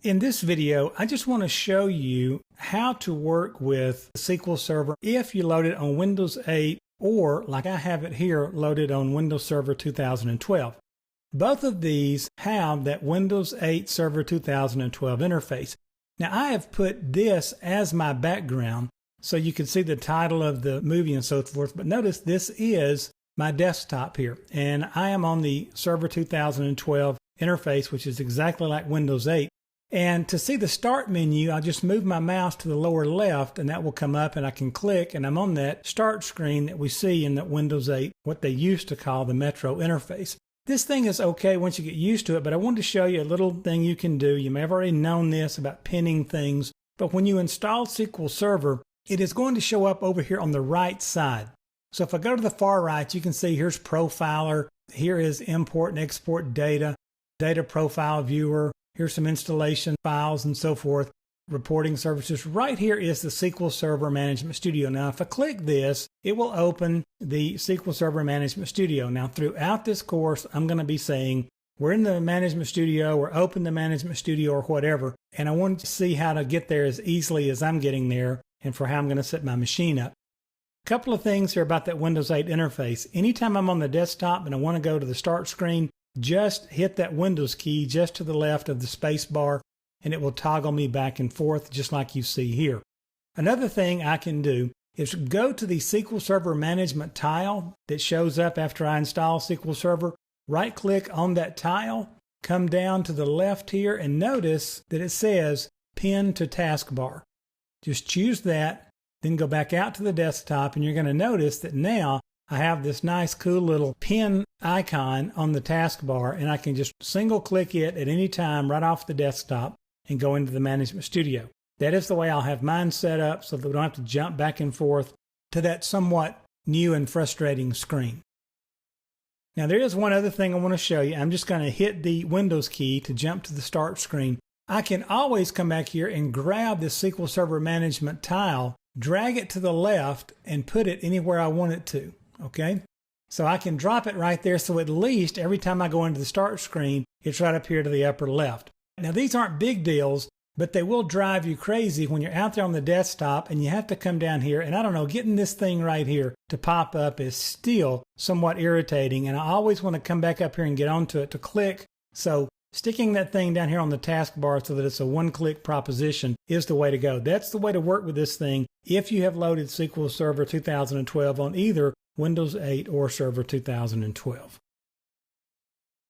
In this video, I just want to show you how to work with SQL Server if you load it on Windows 8 or, like I have it here, loaded on Windows Server 2012. Both of these have that Windows 8 Server 2012 interface. Now, I have put this as my background so you can see the title of the movie and so forth, but notice this is my desktop here, and I am on the Server 2012 interface, which is exactly like Windows 8. And to see the Start menu, I'll just move my mouse to the lower left, and that will come up, and I can click, and I'm on that Start screen that we see in the Windows 8, what they used to call the Metro interface. This thing is okay once you get used to it, but I wanted to show you a little thing you can do. You may have already known this about pinning things, but when you install SQL Server, it is going to show up over here on the right side. So if I go to the far right, you can see here's Profiler, here is Import and Export Data, Data Profile Viewer, here's some installation files and so forth, reporting services. Right here is the SQL Server Management Studio. Now, if I click this, it will open the SQL Server Management Studio. Now, throughout this course, I'm going to be saying, we're in the Management Studio, or open the Management Studio, or whatever, and I wanted to see how to get there as easily as I'm getting there and for how I'm going to set my machine up. A couple of things here about that Windows 8 interface. Anytime I'm on the desktop and I want to go to the Start screen, just hit that Windows key just to the left of the space bar, and it will toggle me back and forth just like you see here. Another thing I can do is go to the SQL Server Management tile that shows up after I install SQL Server. Right click on that tile, come down to the left here, and notice that it says Pin to Taskbar. Just choose that, then go back out to the desktop, and you're going to notice that now I have this nice cool little pin icon on the taskbar, and I can just single click it at any time right off the desktop and go into the Management Studio. That is the way I'll have mine set up so that we don't have to jump back and forth to that somewhat new and frustrating screen. Now, there is one other thing I want to show you. I'm just going to hit the Windows key to jump to the Start screen. I can always come back here and grab the SQL Server Management tile, drag it to the left, and put it anywhere I want it to. Okay, so I can drop it right there, so at least every time I go into the Start screen, it's right up here to the upper left. Now, these aren't big deals, but they will drive you crazy when you're out there on the desktop and you have to come down here, and I don't know, getting this thing right here to pop up is still somewhat irritating, and I always want to come back up here and get onto it to click. So sticking that thing down here on the taskbar so that it's a one-click proposition is the way to go. That's the way to work with this thing if you have loaded SQL Server 2012 on either Windows 8 or Server 2012.